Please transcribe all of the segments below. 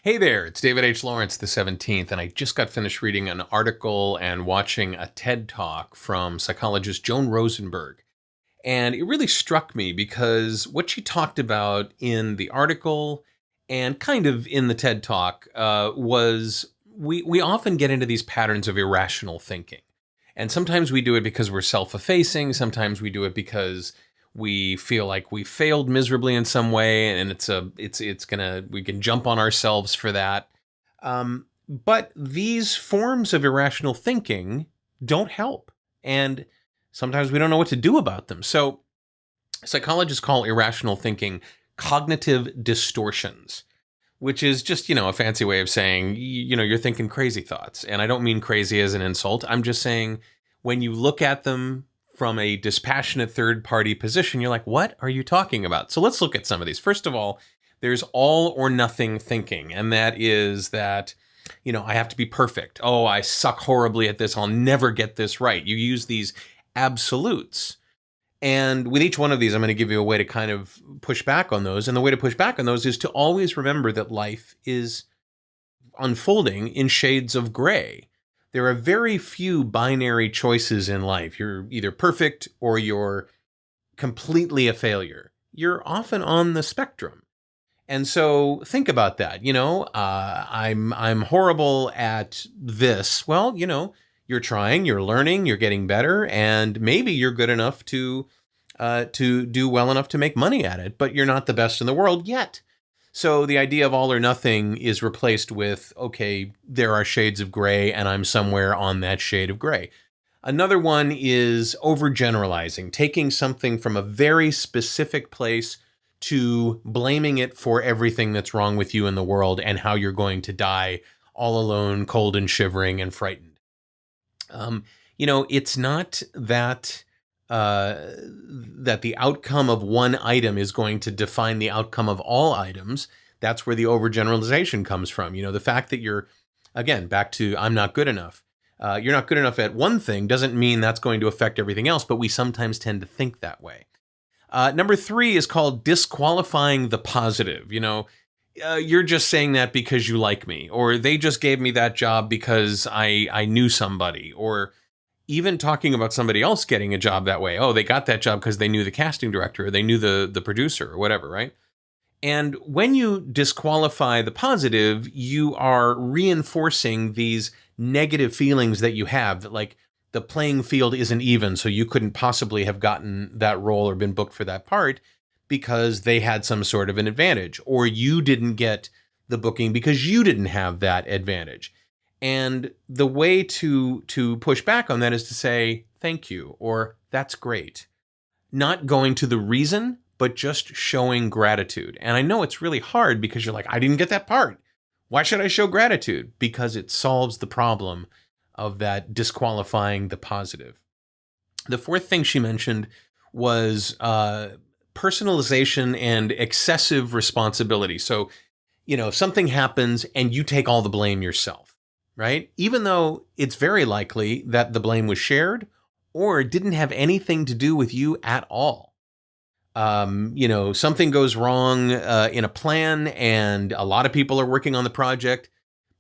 Hey there, it's David H. Lawrence, the 17th, and I just got finished reading an article and watching a TED Talk from psychologist Joan Rosenberg. And it really struck me because what she talked about in the article and kind of in the TED Talk was we often get into these patterns of irrational thinking. And sometimes we do it because we're self-effacing, sometimes we do it because we feel like we failed miserably in some way, and we can jump on ourselves for that. But these forms of irrational thinking don't help, and sometimes we don't know what to do about them. So psychologists call irrational thinking cognitive distortions, which is just, a fancy way of saying, you're thinking crazy thoughts. And I don't mean crazy as an insult. I'm just saying when you look at them from a dispassionate third-party position, you're like, what are you talking about? So let's look at some of these. First of all, there's all or nothing thinking. And that is that, I have to be perfect. Oh, I suck horribly at this. I'll never get this right. You use these absolutes. And with each one of these, I'm going to give you a way to kind of push back on those. And the way to push back on those is to always remember that life is unfolding in shades of gray. There are very few binary choices in life. You're either perfect or you're completely a failure. You're often on the spectrum. And so think about that. I'm horrible at this. Well, you're trying, you're learning, you're getting better, and maybe you're good enough to do well enough to make money at it, but you're not the best in the world yet. So the idea of all or nothing is replaced with, okay, there are shades of gray, and I'm somewhere on that shade of gray. Another one is overgeneralizing, taking something from a very specific place to blaming it for everything that's wrong with you in the world and how you're going to die all alone, cold and shivering and frightened. It's not that that the outcome of one item is going to define the outcome of all items. That's where the overgeneralization comes from. The fact that you're, again, back to I'm not good enough. You're not good enough at one thing doesn't mean that's going to affect everything else, but we sometimes tend to think that way. Number 3 is called disqualifying the positive. You're just saying that because you like me, or they just gave me that job because I knew somebody, or even talking about somebody else getting a job that way. Oh, they got that job because they knew the casting director, or they knew the producer, or whatever, right? And when you disqualify the positive, you are reinforcing these negative feelings that you have, that like the playing field isn't even, so you couldn't possibly have gotten that role or been booked for that part because they had some sort of an advantage, or you didn't get the booking because you didn't have that advantage. And the way to push back on that is to say, thank you, or that's great. Not going to the reason, but just showing gratitude. And I know it's really hard because you're like, I didn't get that part. Why should I show gratitude? Because it solves the problem of that disqualifying the positive. The fourth thing she mentioned was personalization and excessive responsibility. So, something happens and you take all the blame yourself, right? Even though it's very likely that the blame was shared or didn't have anything to do with you at all. Something goes wrong in a plan and a lot of people are working on the project,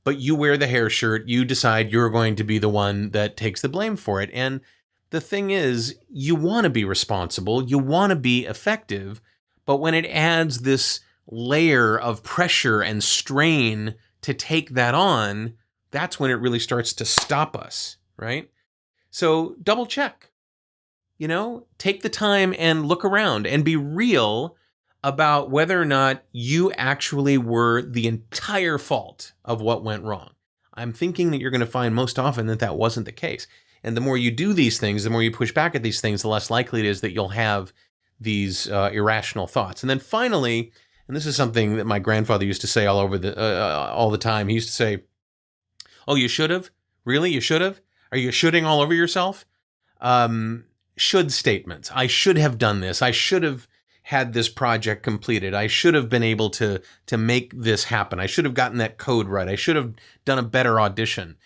but you wear the hair shirt. You decide you're going to be the one that takes the blame for it. And the thing is, you want to be responsible, you want to be effective, but when it adds this layer of pressure and strain to take that on, that's when it really starts to stop us, right? So double check, take the time and look around and be real about whether or not you actually were the entire fault of what went wrong. I'm thinking that you're going to find most often that that wasn't the case. And the more you do these things, the more you push back at these things, the less likely it is that you'll have these irrational thoughts. And then finally, and this is something that my grandfather used to say all the time. He used to say, "Oh, you should have? Really? You should have? Are you shoulding all over yourself?" Should statements. I should have done this. I should have had this project completed. I should have been able to make this happen. I should have gotten that code right. I should have done a better audition.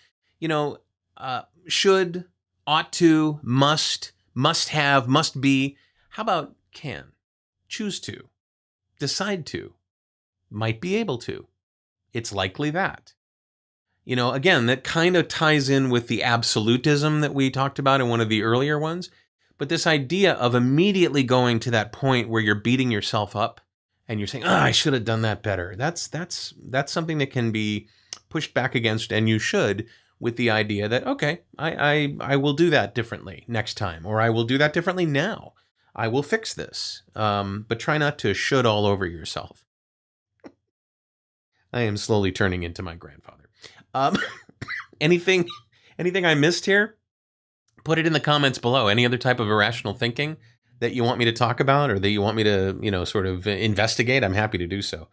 Should, ought to, must have, must be. How about can, choose to, decide to, might be able to, it's likely that. Again, that kind of ties in with the absolutism that we talked about in one of the earlier ones. But this idea of immediately going to that point where you're beating yourself up and you're saying, I should have done that better. That's something that can be pushed back against, and you should, with the idea that, okay, I will do that differently next time, or I will do that differently now. I will fix this. But try not to should all over yourself. I am slowly turning into my grandfather. Um, anything I missed here? Put it in the comments below. Any other type of irrational thinking that you want me to talk about, or that you want me to, sort of investigate? I'm happy to do so.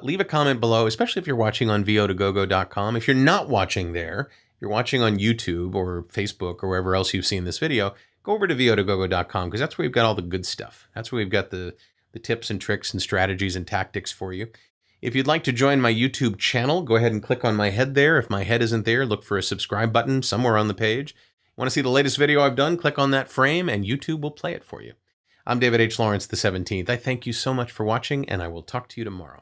Leave a comment below, especially if you're watching on vo2gogo.com. If you're not watching there, you're watching on YouTube or Facebook or wherever else you've seen this video, go over to vo2gogo.com, because that's where we've got all the good stuff. That's where we've got the tips and tricks and strategies and tactics for you. If you'd like to join my YouTube channel, go ahead and click on my head there. If my head isn't there, look for a subscribe button somewhere on the page. Want to see the latest video I've done? Click on that frame and YouTube will play it for you. I'm David H. Lawrence, the 17th. I thank you so much for watching, and I will talk to you tomorrow.